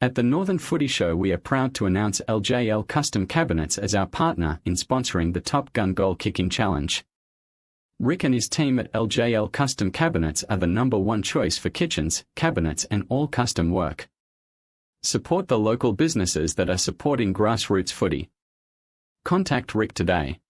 At the Northern Footy Show, we are proud to announce LJL Custom Cabinets as our partner in sponsoring the Top Gun Goal Kicking Challenge. Rick and his team at LJL Custom Cabinets are the #1 choice for kitchens, cabinets and all custom work. Support the local businesses that are supporting grassroots footy. Contact Rick today.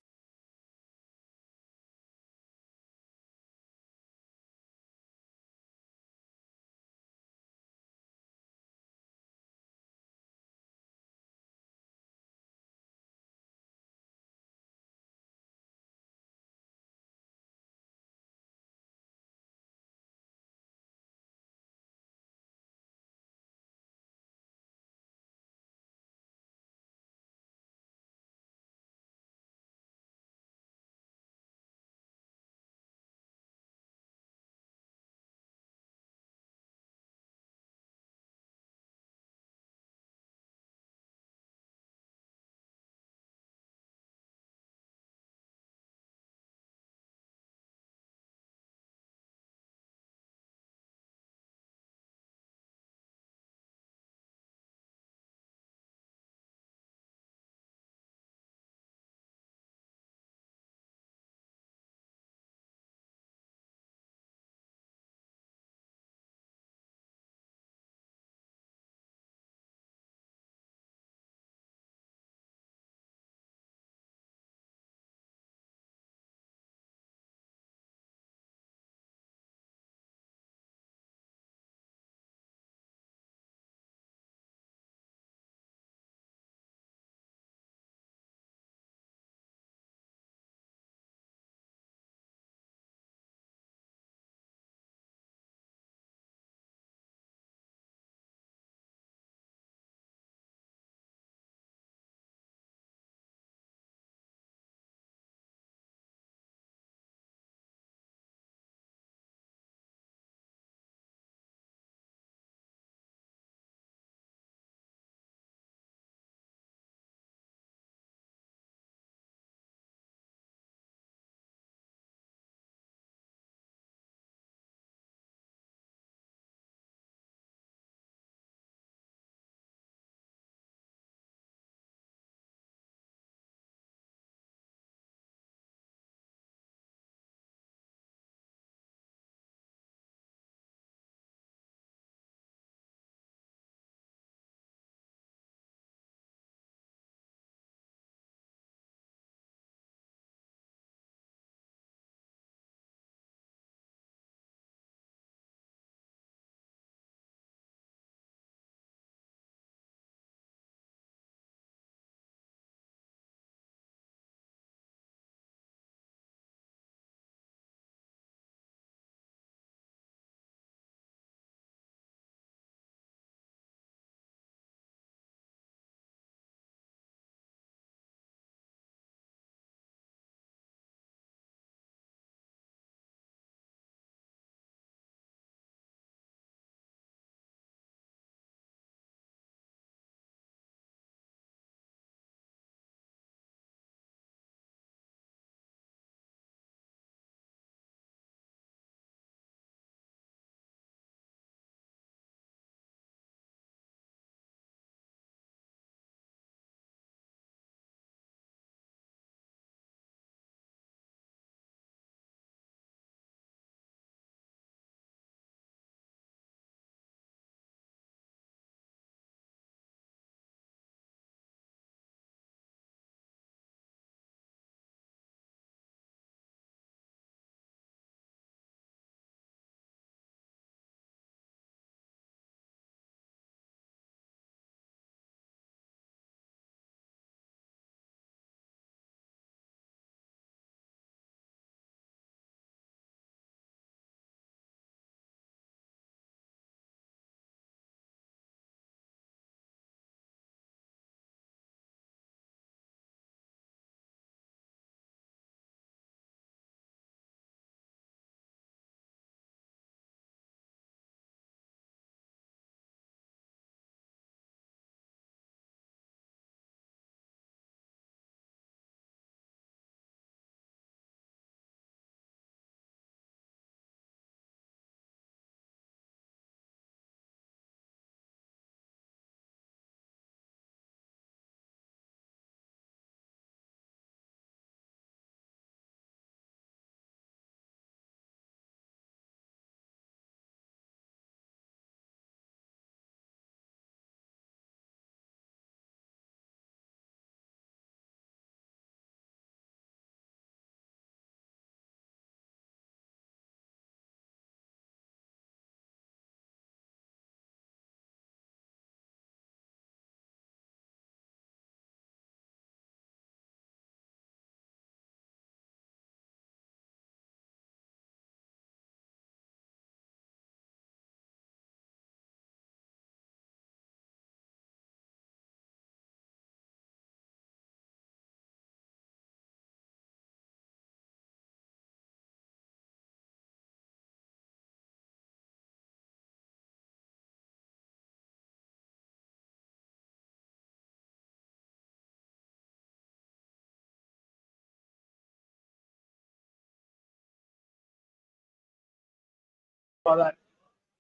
by that.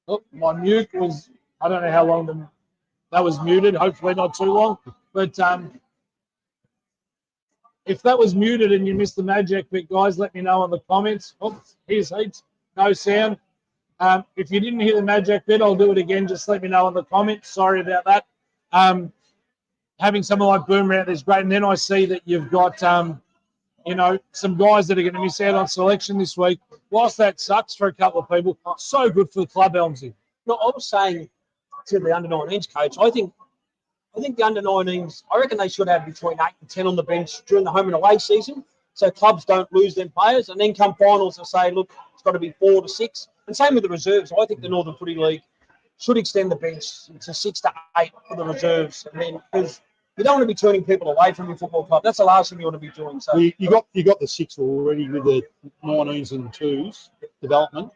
Look, my mute was, I don't know how long that was muted, hopefully not too long. But if that was muted and you missed the magic bit, guys, let me know in the comments. Oh, here's heaps. No sound. If you didn't hear the magic bit, I'll do it again. Just let me know in the comments. Sorry about that. Having someone like Boomer out there is great. And then I see that you've got, you know, some guys that are going to miss out on selection this week. Whilst that sucks for a couple of people, so good for the club, Elmsy. No, I was saying to the under-19s coach, I think the under-19s, I reckon they should have between 8 and 10 on the bench during the home and away season, so clubs don't lose them players. And then come finals and say, look, it's got to be 4 to 6. And same with the reserves. I think the Northern Footy League should extend the bench to 6 to 8 for the reserves. And then, because you don't want to be turning people away from your football club. That's the last thing you want to be doing. So well, you got the 6 already with the 19s and 2s development.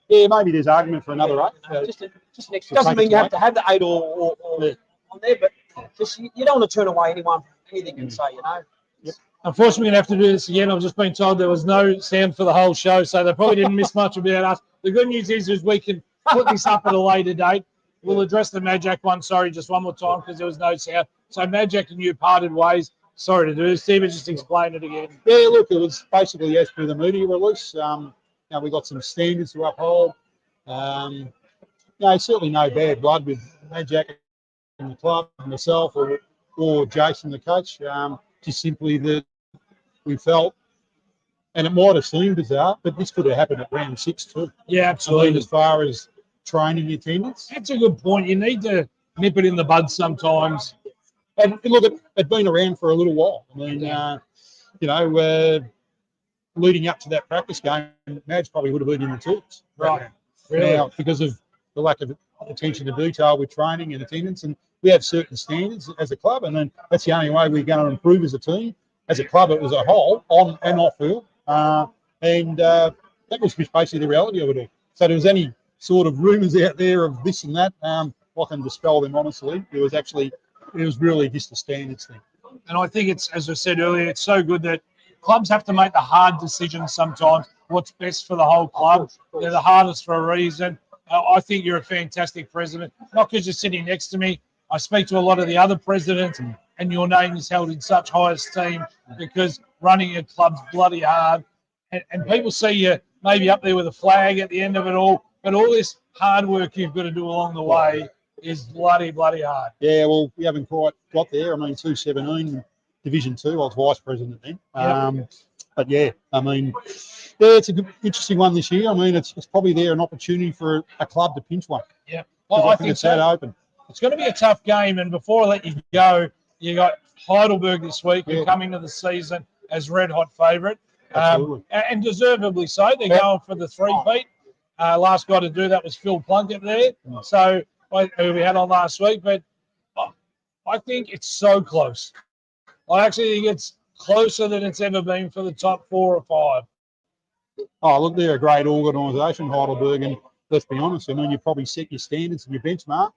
Yeah, maybe there's argument for another 8. Just an extra. Doesn't mean you have to have the 8 or on there, but just you don't want to turn away anyone from anything you can say, you know. Yep. Unfortunately, we're going to have to do this again. I've just been told there was no sound for the whole show, so they probably didn't miss much about us. The good news is we can put this up at a later date. We'll address the Magic one, sorry, just one more time because there was no sound. So Magic and you parted ways. Sorry to do this, Steve, but just explain it again. Yeah, look, it was basically as per the media release. Now we got some standards to uphold. No, certainly no bad blood with Magic and the club, and myself or Jason, the coach. Just simply that we felt, and it might have seemed bizarre, but this could have happened at round 6 too. Yeah, absolutely. I mean, as far as training attendance. That's a good point. You need to nip it in the bud sometimes. And look, it's been around for a little while. I mean, you know, leading up to that practice game, Madge probably would have been in the talks. Right. Really? Now, because of the lack of attention to detail with training and attendance, and we have certain standards as a club, and then that's the only way we're going to improve as a team, as a club as a whole, on and off field. And that was basically the reality of it all. So there was any sort of rumours out there of this and that, I can dispel them honestly. It was really just a standards thing. And I think it's, as I said earlier, it's so good that clubs have to make the hard decisions sometimes, what's best for the whole club. They're the hardest for a reason. I think you're a fantastic president, not because you're sitting next to me. I speak to a lot of the other presidents, and your name is held in such high esteem because running a club's bloody hard. And people see you maybe up there with a flag at the end of it all, but all this hard work you've got to do along the way is bloody hard. Yeah, well, we haven't quite got there. I mean, 217 Division 2, I was vice president then. Yep. But yeah, I mean, yeah, it's a good, interesting one this year. I mean, it's probably there an opportunity for a club to pinch one. Yeah, well, I think it's that open. It's going to be a tough game. And before I let you go, you got Heidelberg this week, who come into the season as red hot favourite, and deservedly so. They're going for the 3-peat. Last guy to do that was Phil Plunkett there. So who we had on last week, but I think it's so close. I actually think it's closer than it's ever been for the top 4 or 5. Oh, look, they're a great organisation, Heidelberg, and let's be honest, I mean, you probably set your standards and your benchmark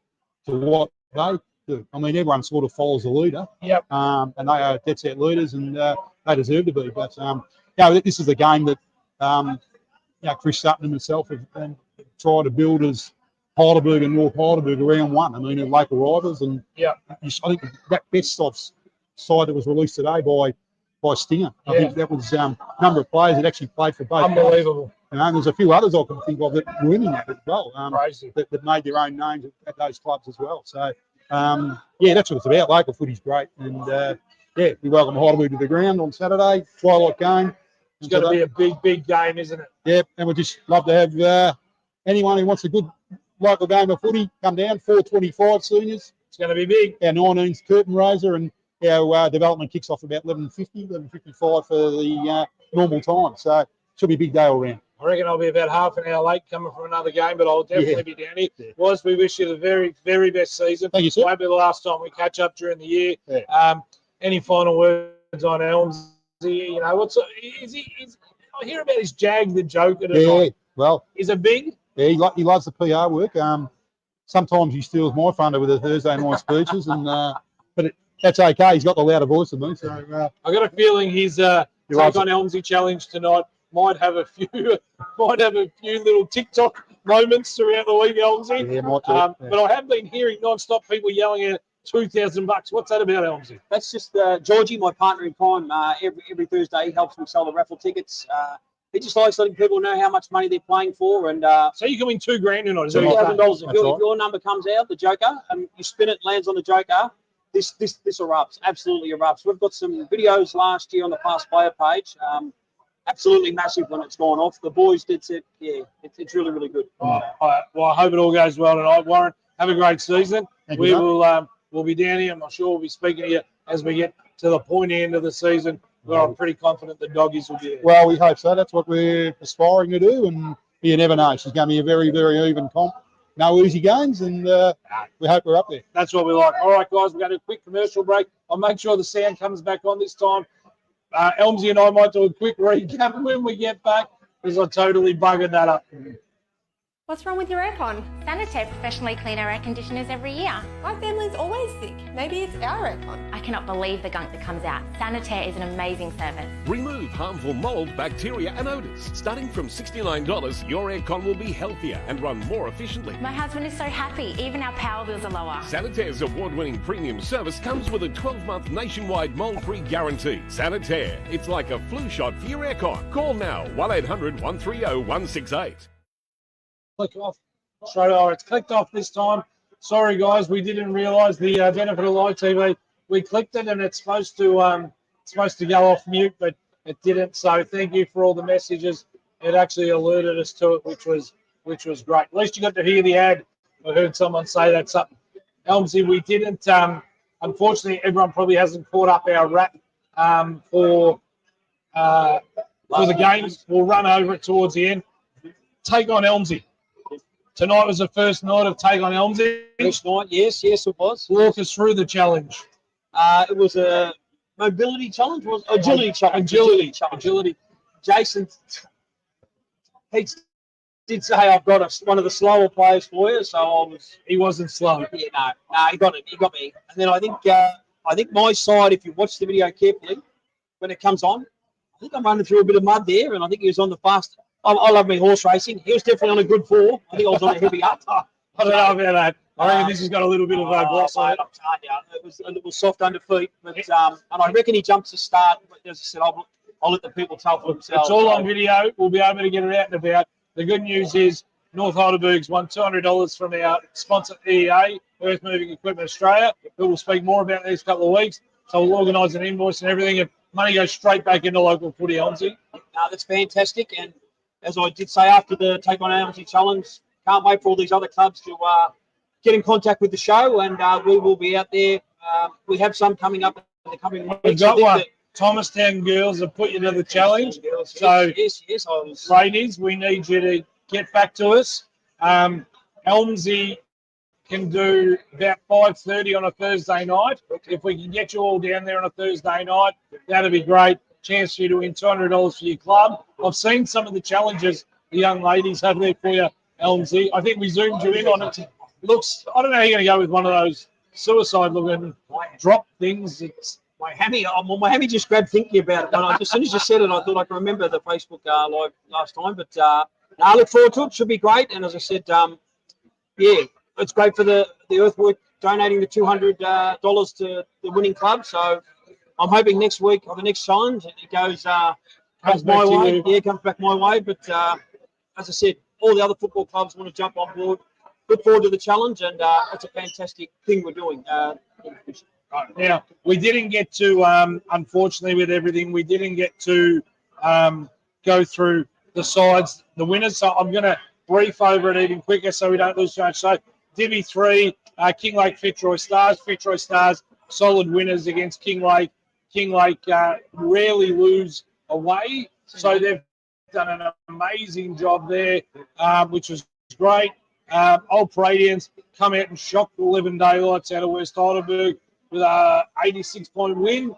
to what they do. I mean, everyone sort of follows the leader. Yep. And they are dead set leaders, and they deserve to be. But, you know, this is a game that, you know, Chris Sutton himself have tried to build as Heidelberg and North Heidelberg around one. I mean, they're local rivals, and I think that best of side that was released today by Stinger. I think that was number of players that actually played for both. Unbelievable. You know, and there's a few others I can think of that were in that as well. Crazy. That made their own names at those clubs as well. So, yeah, that's what it's about. Local footy's great. And, yeah, we welcome Heidelberg to the ground on Saturday, twilight game. It's going to be a big game, isn't it? Yeah, and we'd just love to have anyone who wants a good local game of footy come down, 4:25 seniors. It's going to be big. Our 19's curtain raiser, and our development kicks off about 11:50, 11:55 for the normal time. So it should be a big day all round. I reckon I'll be about half an hour late coming from another game, but I'll definitely be down here. Yeah. We wish you the very, very best season. Thank you, sir. It won't be the last time we catch up during the year. Yeah. Any final words on Elms? You know, I hear about his Jag the Joker tonight. Yeah, well. Is it big? Yeah, he loves the PR work. Sometimes he steals my thunder with his Thursday night speeches, and but that's okay. He's got the louder voice than me. So I got a feeling his take on Elmsy challenge tonight might have a few little TikTok moments throughout the week, Elmsy. Yeah, might do. Yeah. But I have been hearing non-stop people yelling at $2,000. What's that about, Elmsy? That's just Georgie, my partner in crime. Every Thursday, he helps me sell the raffle tickets. He just likes letting people know how much money they're playing for. And so you can win $2,000 tonight. Is that what you're saying? $2,000. If your number comes out, the Joker, and you spin it, lands on the Joker, this erupts. Absolutely erupts. We've got some videos last year on the past player page. Absolutely massive when it's gone off. The boys did say, yeah, it's really, really good. All right. Well, I hope it all goes well tonight, Warren. Have a great season. We'll be down here. I'm sure we'll be speaking to you as we get to the pointy end of the season, where I'm pretty confident the doggies will be there. Well, we hope so. That's what we're aspiring to do, and you never know. She's going to be a very, very even comp. No easy games, and we hope we're up there. That's what we like. All right, guys, we're going to do a quick commercial break. I'll make sure the sound comes back on this time. Elmsy and I might do a quick recap when we get back, because I totally buggered that up. What's wrong with your aircon? Sanitaire professionally clean our air conditioners every year. My family's always sick. Maybe it's our aircon. I cannot believe the gunk that comes out. Sanitaire is an amazing service. Remove harmful mold, bacteria and odours. Starting from $69, your aircon will be healthier and run more efficiently. My husband is so happy. Even our power bills are lower. Sanitaire's award-winning premium service comes with a 12-month nationwide mold-free guarantee. Sanitaire, it's like a flu shot for your aircon. Call now, 1-800-130-168. Click off. Straight over. It's clicked off this time. Sorry, guys, we didn't realise the benefit of live TV. We clicked it and it's supposed to go off mute, but it didn't. So thank you for all the messages. It actually alerted us to it, which was great. At least you got to hear the ad. I heard someone say that something. Elmsy, we didn't. Unfortunately, everyone probably hasn't caught up our wrap for the games. We'll run over it towards the end. Take on Elmsy. Tonight was the first night of Take on Elmsy. First night, yes, it was. Walk us through the challenge. It was a mobility challenge, agility challenge. Agility. Jason, he did say I've got one of the slower players for you, so he wasn't slow. Yeah, no, he got it. He got me. And then I think my side, if you watch the video carefully, when it comes on, I think I'm running through a bit of mud there, and I think he was on the fast. I love me horse racing. He was definitely on a good 4. I think I was on a heavy up. I don't know about that. I reckon this has got a little bit of gloss on it. It was soft under feet, but and I reckon he jumped to start. But as I said, I'll let the people tell for themselves. It's all on video. We'll be able to get it out and about. The good news is North Heidelberg's won $200 from our sponsor EA, Earth Moving Equipment Australia, who will speak more about these couple of weeks. So we'll organise an invoice and everything, and money goes straight back into local footy, Elmsy. That's fantastic, and as I did say after the Take on Elmsy challenge, can't wait for all these other clubs to get in contact with the show, and we will be out there. We have some coming up in the coming weeks. We've got one. Thomastown girls have put you to the challenge. So, yes, ladies, we need you to get back to us. Elmsy can do about 5:30 on a Thursday night. If we can get you all down there on a Thursday night, that'd be great. Chance for you to win $200 for your club. I've seen some of the challenges the young ladies have there for you, Elmsy. I think we zoomed you in on it. Looks, I don't know how you're going to go with one of those suicide-looking drop things. It's my hammy just grabbed thinking about it. As soon as you said it, I thought I could remember the Facebook live last time. But I look forward to it. Should be great. And as I said, it's great for the Earthwork donating the $200 to the winning club. So I'm hoping next week or the next challenge it goes my way. Yeah, comes back my way. But as I said, all the other football clubs want to jump on board. Look forward to the challenge, and it's a fantastic thing we're doing. Now, we didn't get to, unfortunately, with everything, we didn't get to go through the sides, the winners. So I'm going to brief over it even quicker so we don't lose too much. So Divi 3, Kinglake Fitzroy Stars, solid winners against Kinglake. Kinglake rarely lose away, so they've done an amazing job there, which was great. Old Paradians come out and shocked the 11 daylights out of West Heidelberg with a 86-point win.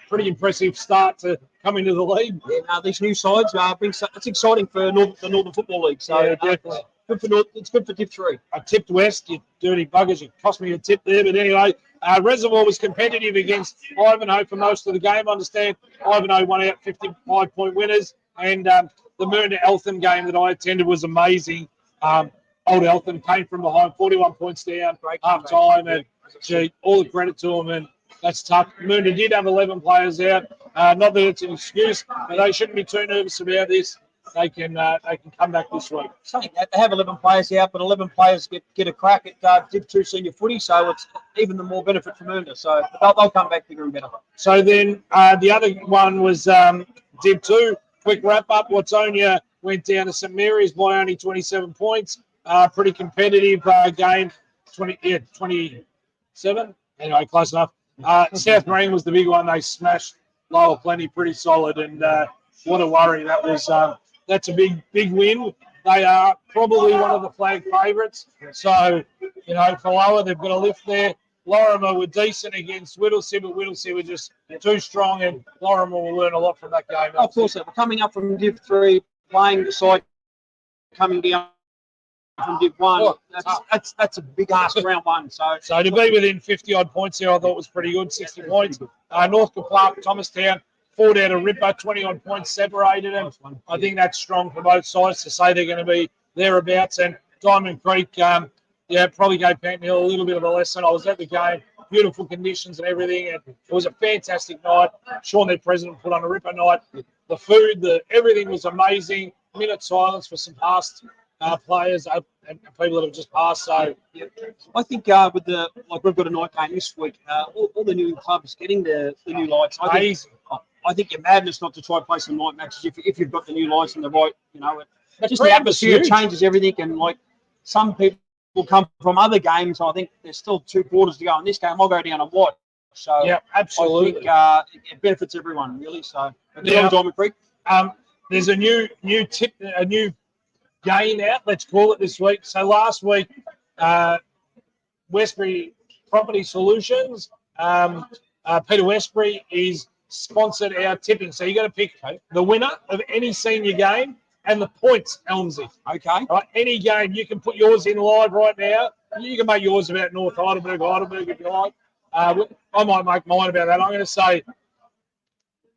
Pretty impressive start to come into the league. Yeah, these new sides it's exciting for the Northern Football League. So yeah, definitely. It's good for Div 3. I tipped West, you dirty buggers. You cost me a tip there. But anyway, Reservoir was competitive against Ivanhoe for most of the game. I understand Ivanhoe won out 55-point winners. And the Myrna Eltham game that I attended was amazing. Old Eltham came from behind, 41 points down, half time, and gee, all the credit to them. And that's tough. Moondah did have 11 players out. Not that it's an excuse, but they shouldn't be too nervous about this. They can come back this week. Saying that, they have 11 players out, but 11 players get a crack at Div 2 senior footy, so it's even the more benefit from Moondah. So they'll come back bigger and better. So then the other one was Div 2. Quick wrap up. Watsonia went down to St Mary's by only 27 points. Pretty competitive game. 27. Anyway, close enough. South Marine was the big one. They smashed Lower Plenty pretty solid, and what a worry that was. That's a big win. They are probably one of the flag favourites. So, for Lower, they've got a lift there. Lorimer were decent against Whittlesea, but Whittlesea were just too strong, and Lorimer will learn a lot from that game. Of course, they're coming up from Div 3, playing the side coming down from Div 1. That's a big ask round one. So to be within 50-odd points there, I thought was pretty good, 60 points. North Clark, Thomastown, fought out a ripper, 20-odd points separated them. I think that's strong for both sides to say they're going to be thereabouts. And Diamond Creek, probably gave Panton Hill a little bit of a lesson. I was at the game, beautiful conditions and everything, and it was a fantastic night. Sean, their president, put on a ripper night. The food, everything was amazing. Minute silence for some past players and people that have just passed. So I think we've got a night game this week. All the new clubs getting the new lights. I think you're madness not to try and play some night matches if you've got the new lights and the right, just the atmosphere changes everything. And like some people come from other games, I think there's still 2 quarters to go in this game. I'll go down and watch. So yeah, absolutely. I think it benefits everyone really. So Diamond Creek. There's a new game out, let's call it, this week. So last week, Westbury Property Solutions, Peter Westbury is sponsored our tipping. So you got to pick the winner of any senior game and the points, Elmsy. Okay. Right, any game, you can put yours in live right now. You can make yours about North Heidelberg if you like. I might make mine about that. I'm going to say,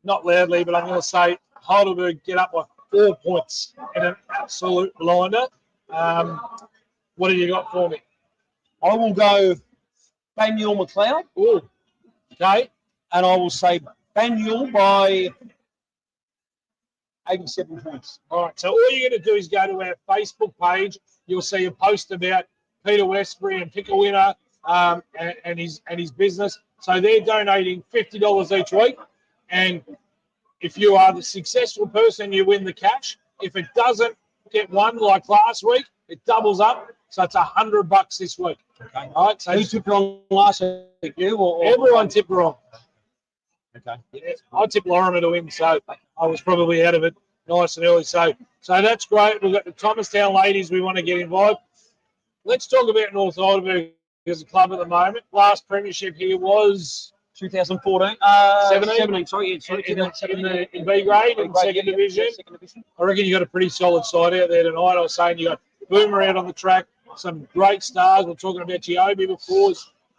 not loudly, but I'm going to say Heidelberg get up by 4 points in an absolute blinder. What have you got for me? I will go Banyule McLeod. Oh, okay. And I will say Banyule by 87 points. All right. So all you're going to do is go to our Facebook page. You'll see a post about Peter Westbury and pick a winner and his business. So they're donating $50 each week. And if you are the successful person, you win the cash. If it doesn't get won like last week, it doubles up. So it's $100 this week. Okay. All right. So who tipped wrong last week? You or everyone tipped wrong. Okay. Yeah, I tipped Lorimer to win, so I was probably out of it nice and early. So that's great. We've got the Thomastown ladies we want to get involved. Let's talk about North Heidelberg as a club at the moment. Last premiership here was 2014. 17, sorry. In B grade, in second division. I reckon you got a pretty solid side out there tonight. I was saying you got Boomer out on the track, some great stars. We're talking about Giobi before,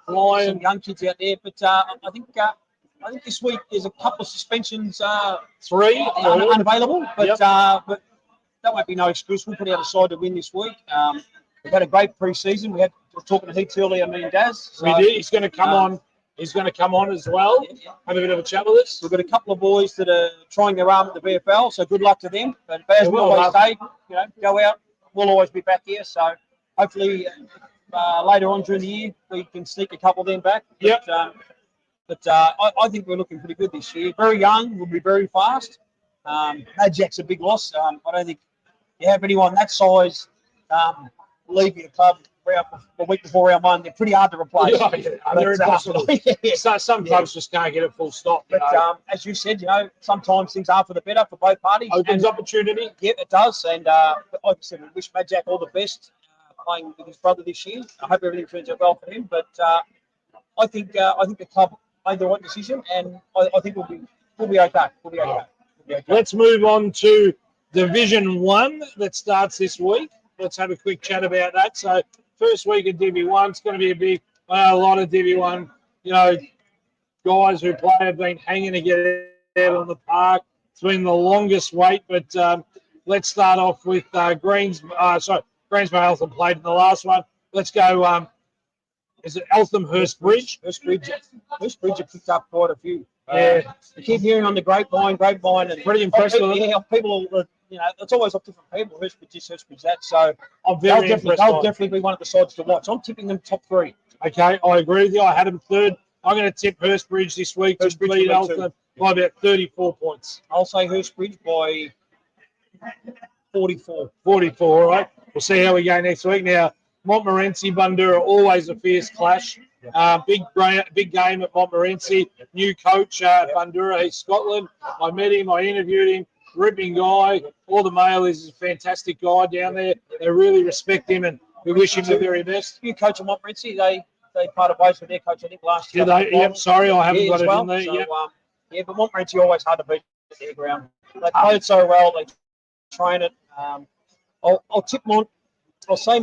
flying. Some young kids out there, but I think this week there's a couple of suspensions. 3 unavailable, but that won't be no excuse. We'll put out a side to win this week. We've had a great pre-season. We were talking to Heats earlier, me and Daz. So, we did. He's going to come on. He's going to come on as well. Have a bit of a chat with us. We've got a couple of boys that are trying their arm at the VFL, so good luck to them. But as we always say, go out. We'll always be back here. So hopefully later on during the year we can sneak a couple of them back. But I think we're looking pretty good this year. Very young, we'll be very fast. Jack's a big loss. I don't think you have anyone that size leave your club a week before round one. They're pretty hard to replace. They're impossible. So some clubs just can't get it full stop. But as you said, sometimes things are for the better for both parties. Opens opportunity. Yeah, it does. And like I said, we wish Jack all the best playing with his brother this year. I hope everything turns out well for him. But I think the club made the right decision, and I think we'll be okay. We'll be okay. Let's move on to Division 1 that starts this week. Let's have a quick chat about that. So first week of Div 1, it's going to be a lot of Div 1. Guys who play have been hanging to get out on the park. It's been the longest wait, but let's start off with Greensboro Eltham played in the last one. Let's go. Is it Eltham Hurst Bridge? Hurst Bridge have picked up quite a few. Yeah. I keep hearing on the grapevine, and Pretty impressed with it. Yeah, people, it's always up different people. Hurst Bridge this, Hurst Bridge that. So I'm very impressed. They'll definitely be one of the sides to watch. I'm tipping them top 3. Okay, I agree with you. I had them third. I'm going to tip Hurst Bridge this week to beat Eltham by about 34 points. I'll say Hurst Bridge by 44. 44, all right. We'll see how we go next week. Now, Montmorency, Bundoora, always a fierce clash. Big game at Montmorency. New coach, Bundoora, he's Scotland. I met him, I interviewed him. Ripping guy. All the mail is a fantastic guy down there. They really respect him and we wish him the very best. New coach of Montmorency, they parted ways with their coach, I think, last year. Did they? Yep, sorry, I haven't got it in there. So, yep. But Montmorency always hard to beat at their ground. They play it so well, they train it. I'll tip Mont. I'll say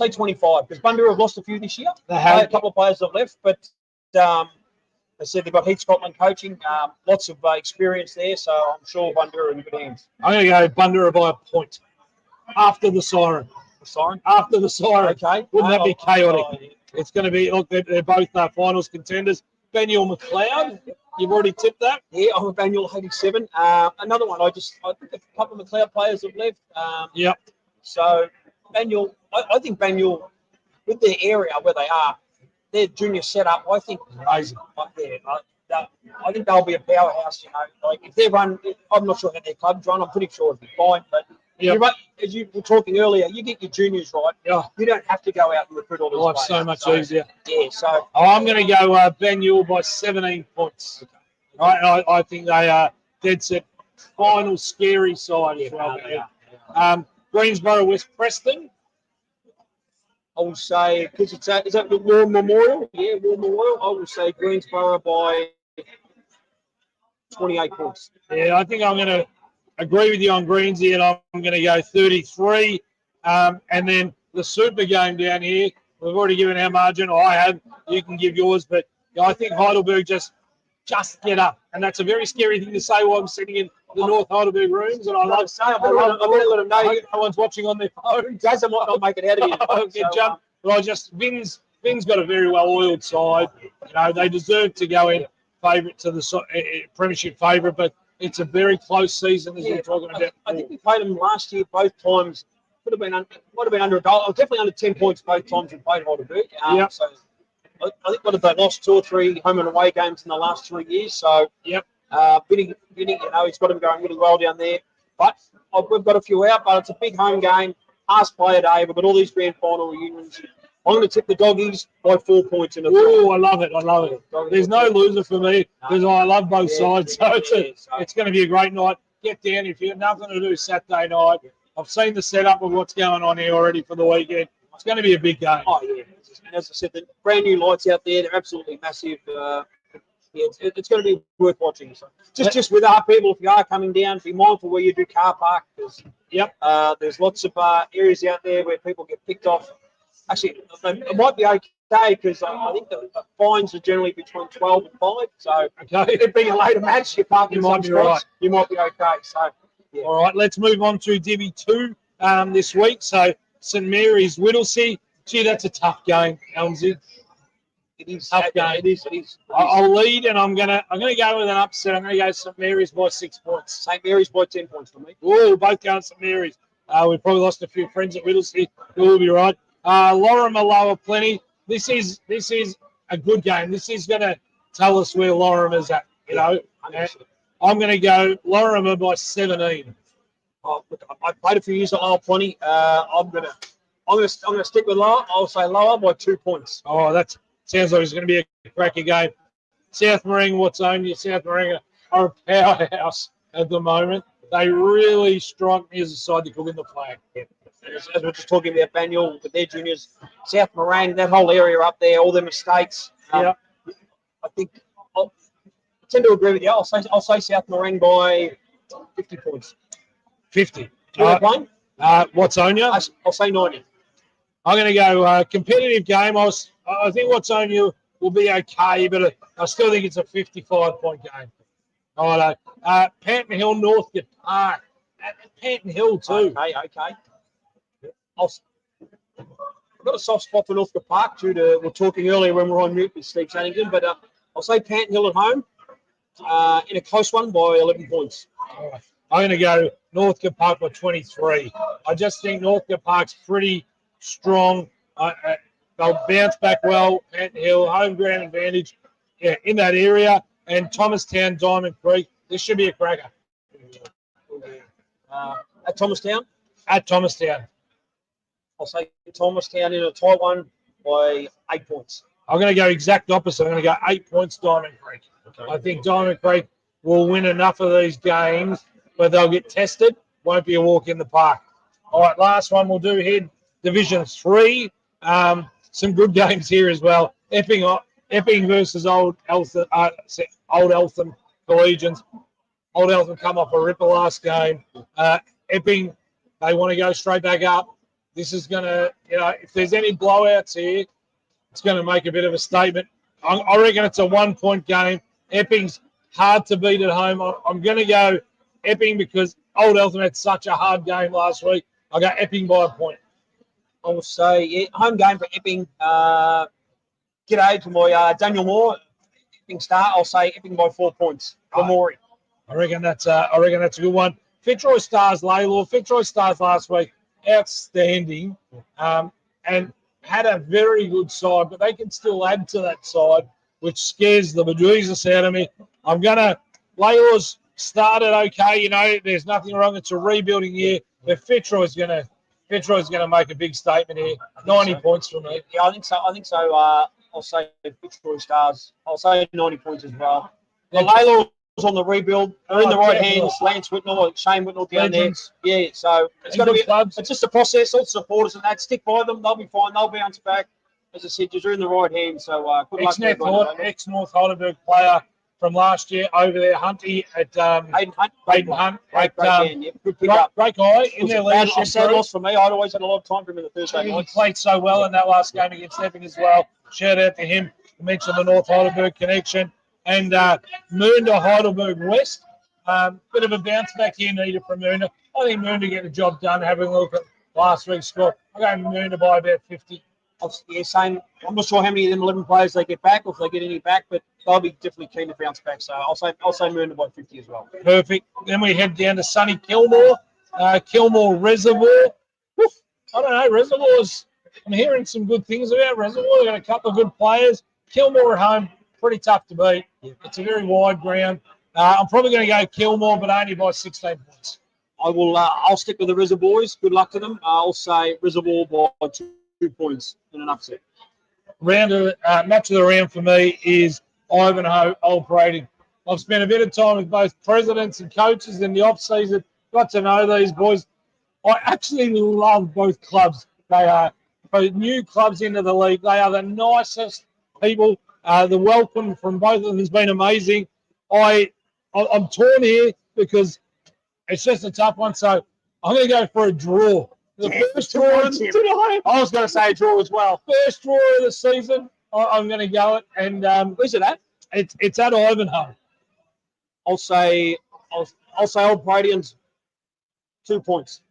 25 because Bundoora have lost a few this year. They have. A couple of players have left, but they said they've got Heat Scotland coaching, lots of experience there, so I'm sure Bundoora are in good hands. I'm going to go Bundoora by a point after the siren. After the siren. Okay. Wouldn't that be chaotic? It's going to be, look, they're both finals contenders. Banyule McLeod, you've already tipped that? Yeah, I'm a Banyule 87. Another one, I think a couple of McLeod players have left. Yep. So, Banyule, I think Banyule, with their area where they are, their junior setup, I think, amazing. I think they'll be a powerhouse, Like, if they run, I'm not sure how their clubs run, I'm pretty sure it'll be fine, but as you were talking earlier, you get your juniors right. Yeah. You don't have to go out and recruit all these players. Life's so much easier. Yeah, so. I'm going to go Banyule by 17 points. Okay. I think they are dead set final scary side as well. Greensboro, West Preston. I will say, because is that the War Memorial? Yeah, War Memorial. I will say Greensboro by 28 points. Yeah, I think I'm going to agree with you on Greensy, and I'm going to go 33. And then the super game down here, we've already given our margin. I have. You can give yours, but I think Heidelberg just get up, and that's a very scary thing to say while I'm sitting in the North Heidelberg rooms. And I love to say, I'm going to let them know no one's watching on their phone. Jason might not make it out of here. But Vin's got a very well-oiled side. They deserve to go in favourite to the premiership favourite, but it's a very close season as we're talking about. I think we played them last year both times. Might have been under a goal. Definitely under 10 points both times we played Heidelberg. So I think they lost 2 or 3 home and away games in the last 3 years. So Vinny, he's got them going really well down there. But we've got a few out, but it's a big home game. Last play a day. We've got all these grand final reunions. I'm going to tip the Doggies by 4 points in a Oh, I love it. There's no loser for me because I love both sides. So it's going to be a great night. Get down if you've got nothing to do Saturday night. I've seen the setup of what's going on here already for the weekend. It's going to be a big game. Oh, yeah. And as I said, the brand new lights out there, they're absolutely massive. It's going to be worth watching. So just with our people, if you are coming down, be mindful where you do car park. There's lots of areas out there where people get picked off. Actually, it might be okay because I think the fines are generally between 12 and 5. So it being a later match, you might be right. You might be okay. So all right, let's move on to Divi 2 this week. So St Mary's Whittlesea. Gee, that's a tough game, Elmsy. It is tough game. It is. I'll lead, and I'm gonna go with an upset. I'm gonna go St Mary's by 6 points. St Mary's by 10 points for me. Oh, both going St Mary's. We've probably lost a few friends at Whittlesea. We'll be right. Lorimer lower plenty. This is a good game. This is going to tell us where Lorimer's at. I'm going to go Lorimer by 17. Oh, look, I played a few years at lower plenty. I'm going to stick with lower. I'll say lower by 2 points. Oh, that sounds like it's going to be a cracker game. South Marine, what's owned? South Marine are a powerhouse at the moment. They really strike me as a side that could win the flag. As we're just talking about Banyule with their juniors, South Morang, that whole area up there, all their mistakes. I think I tend to agree with you. I'll say South Morang by 50 points. 50. Playing? What's on you? I'll say 90. I'm going to go competitive game. I think what's on you will be okay, but I still think it's a 55-point game. Panton Hill, Northcote Park. Panton Hill too. Okay. I've got a soft spot for Northcote Park due to we're talking earlier when we were on mute with Steve Channington, but I'll say Panton Hill at home in a close one by 11 points. I'm going to go Northcote Park by 23. I just think Northcote Park's pretty strong. They'll bounce back well. Panton Hill, home ground advantage in that area. And Thomastown, Diamond Creek. This should be a cracker. At Thomastown? At Thomastown. I'll say Thomastown in a tight one by 8 points. I'm going to go exact opposite. I'm going to go 8 points Diamond Creek. Okay. I think Diamond Creek will win enough of these games where they'll get tested. Won't be a walk in the park. All right, last one we'll do here. Division 3. Some good games here as well. Epping versus Old Eltham Collegians. Old Eltham come off a ripper last game. Epping, they want to go straight back up. This is going to, if there's any blowouts here, it's going to make a bit of a statement. I reckon it's a 1 point game. Epping's hard to beat at home. I'm going to go Epping because Old Eltham had such a hard game last week. I'll go Epping by a point. I will say home game for Epping. G'day to my Daniel Moore, Epping star. I'll say Epping by 4 points for Maury. I reckon that's a good one. Fitzroy Stars, Laylaw. Fitzroy Stars last week, outstanding, and had a very good side, but they can still add to that side, which scares the bejesus out of me. Laylaw's started okay, there's nothing wrong. It's a rebuilding year, but Fitzroy's going to make a big statement here. 90 points for me. Yeah, I think so. I'll say Fitzroy Stars. I'll say 90 points as well. The Laylaw's on the rebuild. They're in the right hands. Lance Whitnell, Shane Whitnell down Legends. there. Yeah, so it's going to be clubs. It's just a process. All the supporters and that stick by them. They'll be fine. They'll bounce back. As I said, you're in the right hands. So good luck. Ex-North Heidelberg player from last year over there, Hunty at Hayden Hunt. Great guy in their leadership. Sad loss for me. I'd always had a lot of time for him in the Thursday night. He played so well in that last game against Epping as well. Shout out to him. I mentioned the North Heidelberg connection. And Moonda Heidelberg West. Bit of a bounce back here needed from Moonda. I think Moonda get the job done, having a look at last week's score. I'm going Moonda by about 50. Yeah, same. I'm not sure how many of them 11 players they get back, or if they get any back, but they'll be definitely keen to bounce back. So I'll say Moonda by 50 as well. Perfect. Then we head down to sunny Kilmore. Kilmore Reservoir. Oof, I don't know, Reservoirs. I'm hearing some good things about Reservoir. They've got a couple of good players. Kilmore at home, pretty tough to beat. It's a very wide ground. I'm probably going to go Kilmore, but only by 16 points. I'll stick with the Reservoirs. Good luck to them. I'll say Reservoir by 2 points in an upset. Match of the round for me is Ivanhoe Old Parading. I've spent a bit of time with both presidents and coaches in the off-season. Got to know these boys. I actually love both clubs. They are both new clubs into the league. They are the nicest people. The welcome from both of them has been amazing. I'm torn here because it's just a tough one. So I'm going to go for a draw. The first draw tonight. I was going to say a draw as well. First draw of the season. I'm going to go it. And where's it at? It's at Ivanhoe. I'll say Old Paradians 2 points.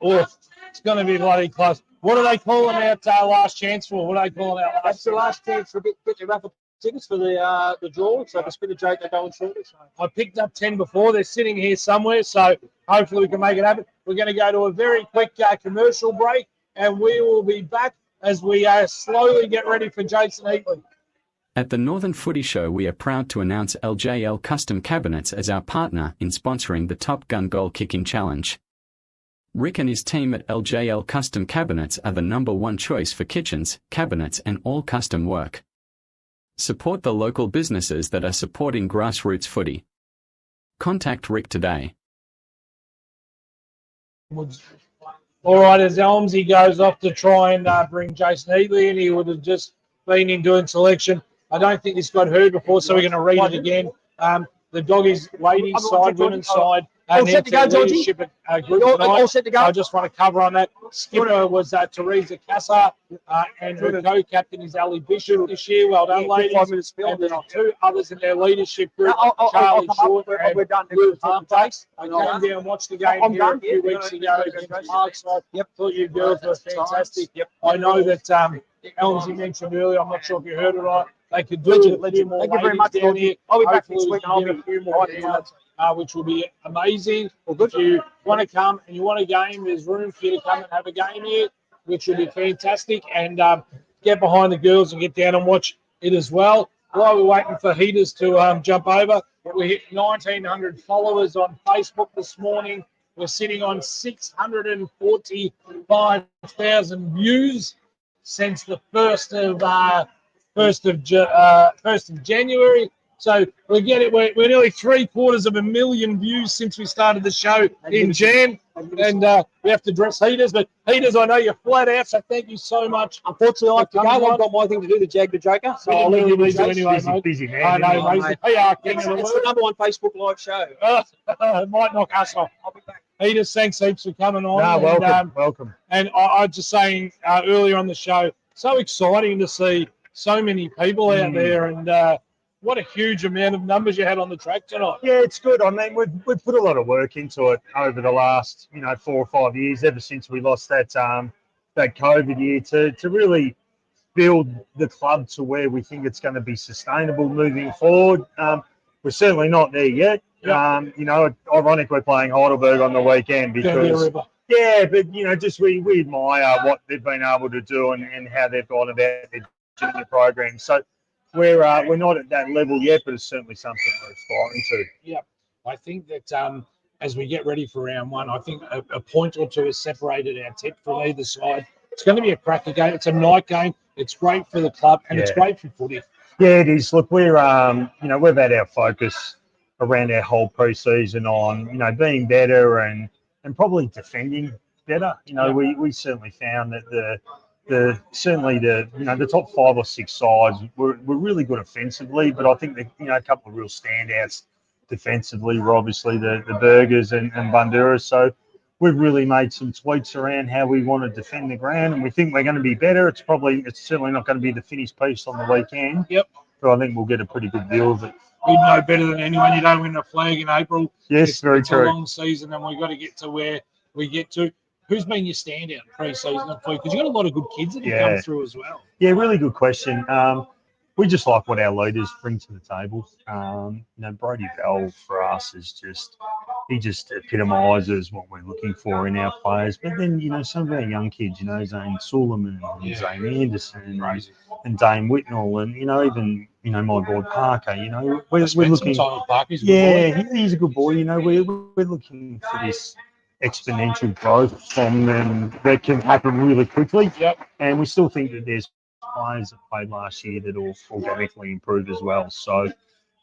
It's going to be bloody close. What are they calling out last chance for? What are they calling out? That's the last chance to get your raffle tickets for the draw. So the spin of Jake, they're going shortly. So. I picked up 10 before. They're sitting here somewhere. So hopefully we can make it happen. We're going to go to a very quick commercial break, and we will be back as we slowly get ready for Jason Heatley. At the Northern Footy Show, we are proud to announce LJL Custom Cabinets as our partner in sponsoring the Top Gun Goal Kicking Challenge. Rick and his team at LJL Custom Cabinets are the #1 choice for kitchens, cabinets and all custom work. Support the local businesses that are supporting grassroots footy. Contact Rick today. All right, as Elmsy goes off to try and bring Jason Heatley in, he would have just been in doing selection. I don't think this got heard before, so we're going to read it again. the doggies ladies side, women's side, All and set to go, Georgie? leadership at group All tonight. set to go? I just want to cover on that. Skipper was Teresa Casa, and her co-captain is Ali Bishop this year. Well done, ladies. 5 minutes spill. And then two others in their leadership group, I'll Charlie come up. Short We're and done. Lou Time Hunter. takes. I came down and watched the game I'm here a done. few Yeah, weeks ago against Parkside. Yep. Thought you girls were fantastic. Yep. I know that Elmsy mentioned earlier, I'm not sure if you heard it right, they could do a few more Thank you very ladies much, down Georgie. here. I'll be back Hopefully next we week. can I'll get be a few more down, which will be amazing. If you want to come and you want a game, there's room for you to come and have a game here, which will be fantastic. And get behind the girls and get down and watch it as well. While we're waiting for heaters to jump over, we hit 1,900 followers on Facebook this morning. We're sitting on 645,000 views since the 1st of January. So we get it. We're nearly 750,000 views since we started the show in Jan, and we have to dress heaters. But heaters, I know you're flat out, so thank you so much. Unfortunately, I have to go. I've got my thing to do, the Jag the Joker. So I'll leave you to anyway, mate. Busy man. I know, mate. PR king It's of the the world. number one Facebook live show. It might knock us off. I'll be back. Heaters, thanks heaps for coming on. No, welcome, And, welcome. and I was just saying earlier on the show, so exciting to see so many people out there, and what a huge amount of numbers you had on the track tonight. Yeah, it's good. I mean, we've put a lot of work into it over the last 4 or 5 years, ever since we lost that COVID year, to really build the club to where we think it's going to be sustainable moving forward. We're certainly not there yet. Yep. Ironic we're playing Heidelberg on the weekend because yeah, but just we admire what they've been able to do and how they've gone about their junior program. So we're not at that level yet, but it's certainly something we're aspiring to. Yeah, I think that as we get ready for round one, I think a point or two has separated our tip from either side. It's going to be a cracker game. It's a night game. It's great for the club, and it's great for footy. Yeah, it is. Look, we're we've had our focus around our whole pre-season on being better and probably defending better. We certainly found that the top 5 or 6 sides were really good offensively, but I think a couple of real standouts defensively were obviously the Burgers and Bunduras. So we've really made some tweaks around how we want to defend the ground, and we think we're going to be better. It's certainly not going to be the finished piece on the weekend. Yep. But I think we'll get a pretty good view of it. We know better than anyone. You don't win a flag in April. Yes, very true. It's a long season, and we've got to get to where we get to. Who's been your standout pre-season? Because you've got a lot of good kids that have come through as well. Yeah, really good question. We just like what our leaders bring to the table. Brody Bell for us is he just epitomises what we're looking for in our players. But then, some of our young kids, Zane Suleiman and Zane Anderson and Dane Whitnell and, even, my boy Parker, we're looking. He's a good boy. We're looking for this exponential growth from them that can happen really quickly. Yep. And we still think that there's players that played last year that will organically improve as well. So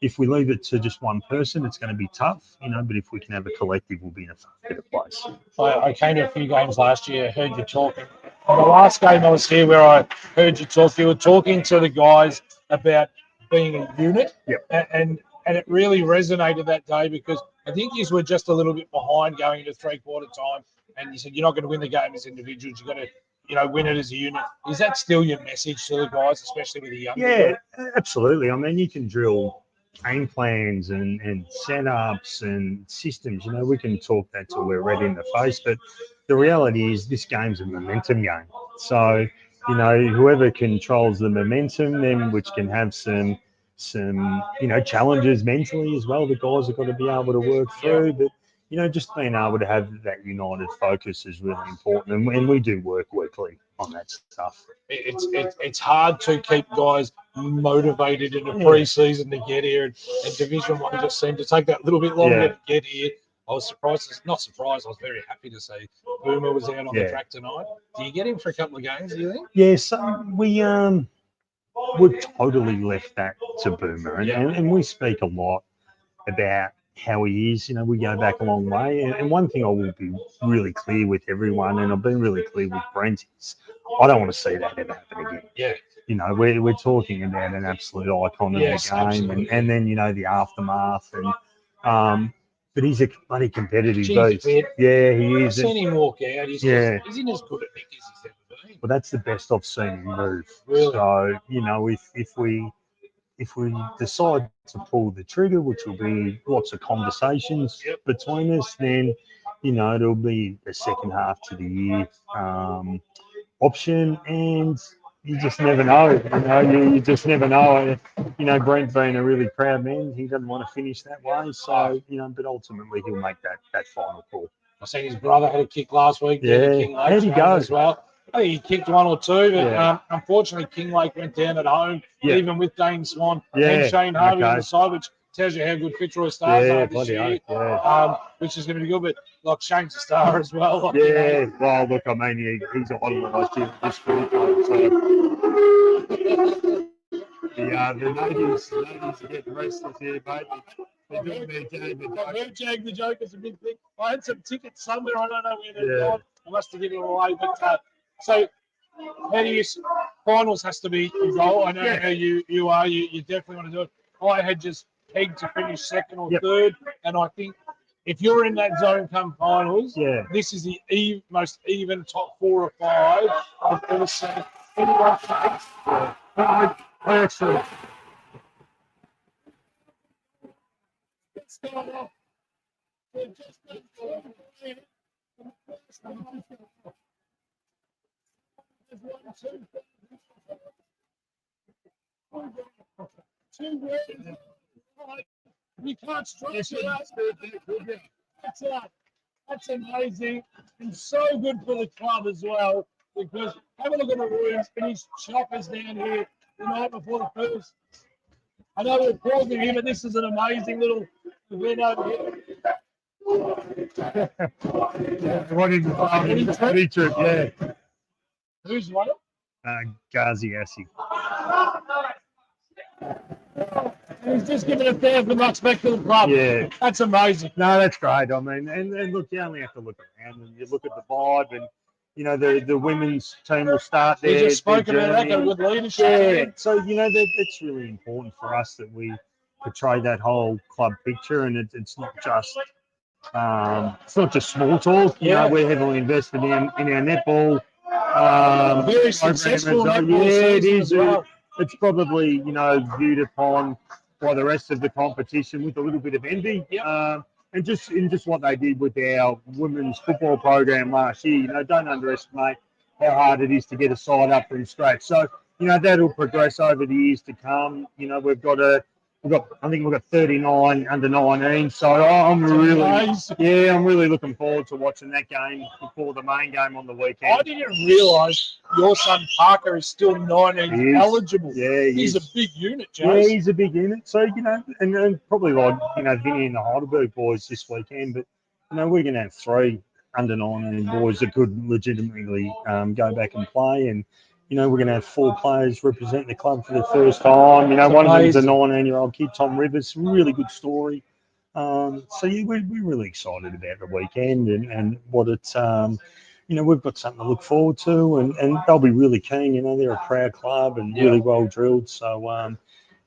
if we leave it to just one person, it's going to be tough, but if we can have a collective, we'll be in a far better place. I came to a few games last year, heard you talking. The last game I was here where I heard you talk, you were talking to the guys about being a unit. Yep. And it really resonated that day because I think you were just a little bit behind going into 3/4 time, and you said you're not going to win the game as individuals. You've got to, win it as a unit. Is that still your message to the guys, especially with the young? Yeah, absolutely. I mean, you can drill game plans and setups and systems. We can talk that till we're red in the face, but the reality is this game's a momentum game. So, whoever controls the momentum, then which can have some challenges mentally as well. The guys have got to be able to work through, but just being able to have that united focus is really important, and we do work weekly on that stuff. It's hard to keep guys motivated in a pre-season to get here, and Division 1 just seemed to take that little bit longer to get here. I was surprised, not surprised, I was very happy to see Boomer was out on the track tonight. Do you get him for a couple of games, do you think? Yeah, so we've totally left that to Boomer, and we speak a lot about how he is. We go back a long way, and one thing I will be really clear with everyone, and I've been really clear with Brent, is I don't want to see that ever happen again. Yeah. you know, we're talking about an absolute icon of the game, and then the aftermath, and but he's a bloody competitive beast. Yeah, he is. I've seen him walk out. He's in as good a nick as he's ever been. Well, that's the best I've seen him move. Really? So if we decide to pull the trigger, which will be lots of conversations between us, then it'll be the second half to the year option, and you just never know. You just never know. Brent being a really proud man, he doesn't want to finish that way. So but ultimately he'll make that final call. I seen his brother had a kick last week. Yeah, how'd he go as well? I think he kicked one or two, but unfortunately Kinglake went down at home, even with Dane Swan and Shane Harvey on the side, which tells you how good Fitzroy Stars are this year, which is going to be good. But like Shane's a star as well. Well, look, I mean, he's a idolised in this group. So the natives are getting restless here, mate. They're doing their game. Jag the joke is a big thing. I had some tickets somewhere. I don't know where they're gone. I must have given them away. But so, how do you? Finals has to be your goal. I know how you are. You definitely want to do it. I had just pegged to finish second or third, and I think if you're in that zone come finals, this is the most even top 4 or 5 I've ever seen. Anyone takes. Excellent. Let's start off. We can't structure that. That's amazing and so good for the club as well, because have a look at the room and his choppers down here the night before the first. I know we're pausing here, but this is an amazing little event over here. What is the trip? Yeah. Who's won it? Ghazi Assi. He's just giving $1,000 back to the club. Yeah. That's amazing. No, that's great. I mean, and look, you only have to look around and you look at the vibe, and the women's team will start there. We just spoke about that, got good leadership. Yeah. So that's really important for us that we portray that whole club picture, and it's not just small talk. You know, we're heavily invested in our netball. Very successful netball it is. as well. It's probably viewed upon by the rest of the competition with a little bit of envy. And just what they did with our women's football program last year. Don't underestimate how hard it is to get a side up from scratch. So that'll progress over the years to come. I think we've got 39 under 19. So I'm really looking forward to watching that game before the main game on the weekend. I didn't realise your son Parker is still 19 eligible. Yeah, he's a big unit, Jace. Yeah, he's a big unit. So and probably like Vinny and the Heidelberg boys this weekend. But we're going to have 3 under 19 boys that could legitimately go back and play, and we're going to have 4 players represent the club for the first time. One of them's a 19-year-old kid, Tom Rivers. Really good story. So we're really excited about the weekend and what it's. We've got something to look forward to, and they'll be really keen. They're a proud club and really well drilled. So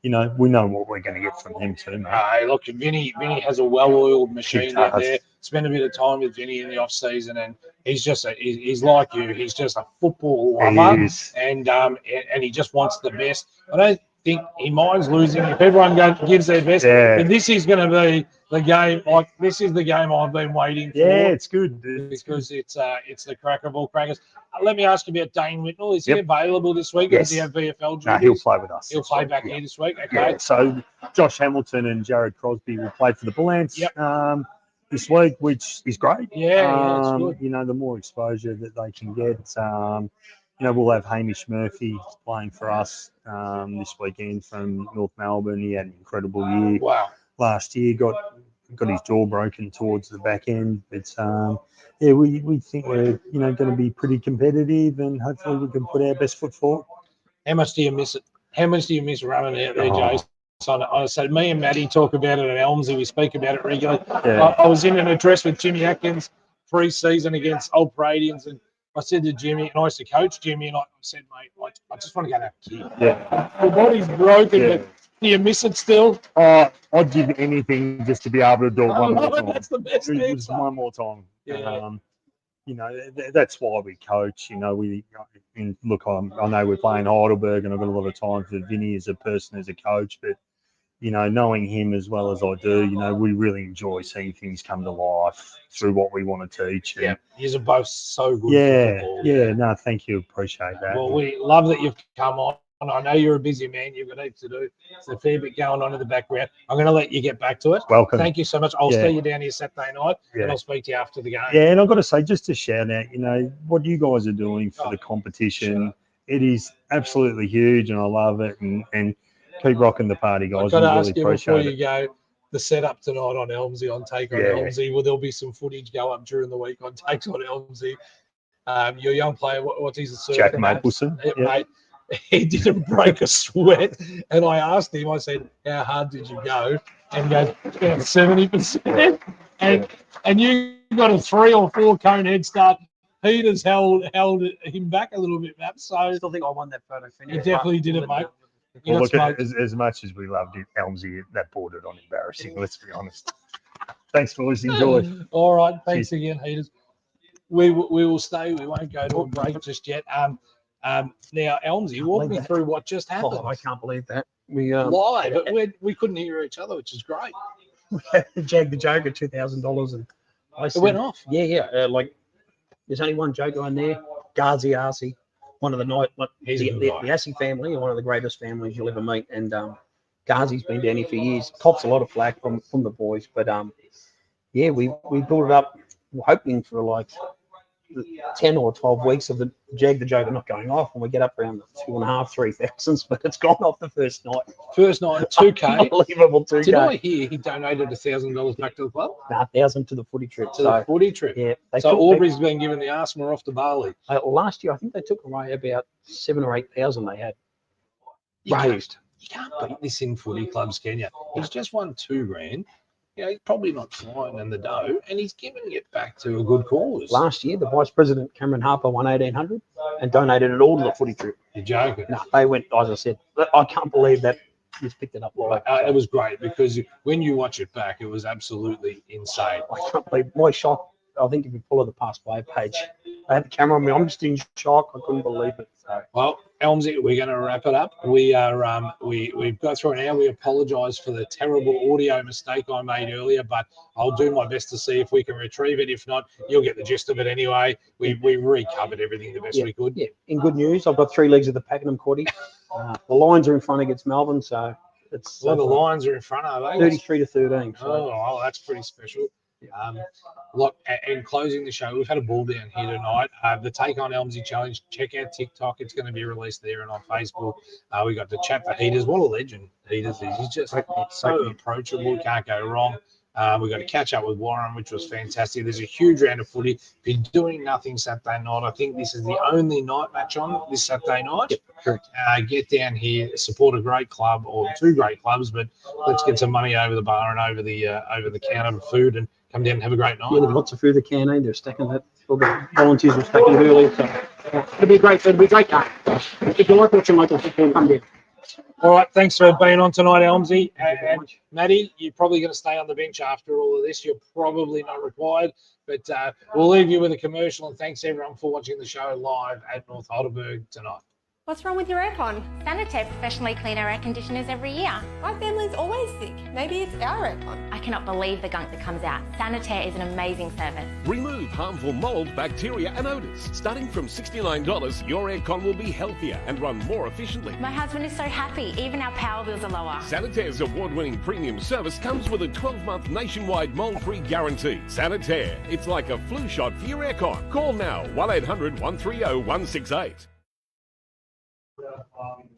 we know what we're going to get from them too, mate. Hey, look, Vinny has a well-oiled machine down there. Spend a bit of time with Vinny in the off-season, and he's like you. He's just a football lover, and he just wants the best. I don't think he minds losing if everyone gives their best. But this is going to be the game. Like, this is the game I've been waiting for. Yeah, it's good. Because it's the cracker of all crackers. Let me ask you about Dane Whitnell. Is he available this week? Or does he have VFL duties? No, he'll play with us. He'll play back here this week. Okay. Yeah, so Josh Hamilton and Jared Crosby will play for the Bull Ants this week, which is great. Yeah, it's good. The more exposure that they can get. We'll have Hamish Murphy playing for us this weekend from North Melbourne. He had an incredible year. Wow. Last year, got his jaw broken towards the back end. But we think we're going to be pretty competitive, and hopefully we can put our best foot forward. How much do you miss it? How much do you miss running out there, Jason? So me and Maddie talk about it at Elmsy. We speak about it regularly. I was in an address with Jimmy Atkins pre-season against Old Paradians, and I said to Jimmy, and I used to coach Jimmy, and I said, mate, I just want to go and have a kid. Yeah. The body's broken, Yeah. but do you miss it still? I'd give anything just to be able to do it one more time. That's the best It was answer. one more time. Yeah. That's why we coach. Look, I know we're playing Heidelberg, and I've got a lot of time for Vinny as a person, as a coach, but knowing him as well as I do, we really enjoy seeing things come to life through what we want to teach. Yeah, you're both so good. Yeah, for football. yeah. No, thank you. Appreciate that. Well, we love that you've come on. I know you're a busy man. You've got heaps to do. There's a fair bit going on in the background. I'm going to let you get back to it. Welcome. Thank you so much. I'll Yeah. see you down here Saturday night, Yeah. and I'll speak to you after the game. Yeah, and I've got to say, just to shout out, what you guys are doing for the competition. It is absolutely huge, and I love it. And keep rocking the party, guys. I've got to I ask really you before appreciate you it. go, the setup tonight on Elmsey, on Take on Yeah. Elmsey. Will there be some footage go up during the week on Takes on Elmsey? Your young player, what's his surname? Jack Mapleson. Yeah, Yeah. mate, he didn't break a sweat. And I asked him, I said, how hard did you go? And he goes, about 70%. And you got a 3 or 4 cone head start. Peter's held him back a little bit, Matt. So I still think I won that photo finish. you definitely did it, mate. You Well, got look, smoked. as much as we loved it, Elmsey, that bordered on embarrassing. Let's be honest. Thanks, boys. Enjoy. All right, thanks again, Heaters. We will stay. We won't go to a break just yet. Now, Elmsey, walk me through what just happened. Oh, I can't believe that. We Live, but we couldn't hear each other, which is great. jagged the Joker $2,000, and I said, went off. Yeah. There's only one Joker in there, Ghazi Arsi, one of the night, He's a good the guy. Arsi family, are one of the greatest families you'll ever meet, and Ghazi's been down here for years. Cops a lot of flack from the boys, but yeah, we built it up, hoping for like 10 or 12 weeks of the Jag the Joker not going off, and we get up around the 2,500, 3,000, but it's gone off the first night. First night, 2K. Unbelievable 2K. Did I hear he donated $1,000 back to the club? Nah, 1,000 to the footy trip. To the footy trip. Yeah. So Aubrey's been given the asthma off to Bali. Last year, I think they took away about 7,000 or 8,000 they had You can't- raised. You can't beat this in footy clubs, can you? He's just won $2 grand. He's probably not flying in the dough, and he's giving it back to a good cause. Last year, the Vice President, Cameron Harper, won 1,800 and donated it all to the footy trip. You're joking. No, they went, as I said, I can't believe that he's picked it up live. It was great because when you watch it back, it was absolutely insane. I can't believe my shock. I think if you follow the past play page, I had the camera on me. I'm just in shock. I couldn't believe it. So. Well, Elmsey, we're going to wrap it up. We are we've got through an hour. We apologise for the terrible audio mistake I made earlier, but I'll do my best to see if we can retrieve it. If not, you'll get the gist of it anyway. We recovered everything the best we could. Yeah. In good news, I've got 3 legs of the Pakenham Quaddy. The Lions are in front against Melbourne, so it's Well, the Lions are in front, are they? 33-13. So. Oh, well, that's pretty special. Look, in closing the show, we've had a ball down here tonight. The Take on Elmsey Challenge. Check out TikTok. It's going to be released there and on Facebook. We got the chat for Heaters. What a legend Heaters is. He's just so approachable. Can't go wrong. We got to catch up with Warren, which was fantastic. There's a huge round of footy. Been doing nothing Saturday night. I think this is the only night match on this Saturday night. Get down here, support a great club or 2 great clubs, but let's get some money over the bar and over the counter for food and come down and have a great night. Yeah, there's lots of food in the canteen. They're stacking that. All the volunteers were stacking it earlier. So it'll be great. It'll be a great game. If you like watching local football, come down. All right, thanks for being on tonight, Elmsey. And Maddie, you're probably going to stay on the bench after all of this. You're probably not required, but we'll leave you with a commercial. And thanks everyone for watching the show live at North Heidelberg tonight. What's wrong with your aircon? Sanitaire professionally clean our air conditioners every year. My family's always sick. Maybe it's our aircon. I cannot believe the gunk that comes out. Sanitaire is an amazing service. Remove harmful mold, bacteria and odours. Starting from $69, your aircon will be healthier and run more efficiently. My husband is so happy. Even our power bills are lower. Sanitaire's award-winning premium service comes with a 12-month nationwide mold-free guarantee. Sanitaire, it's like a flu shot for your aircon. Call now, 1-800-130-168.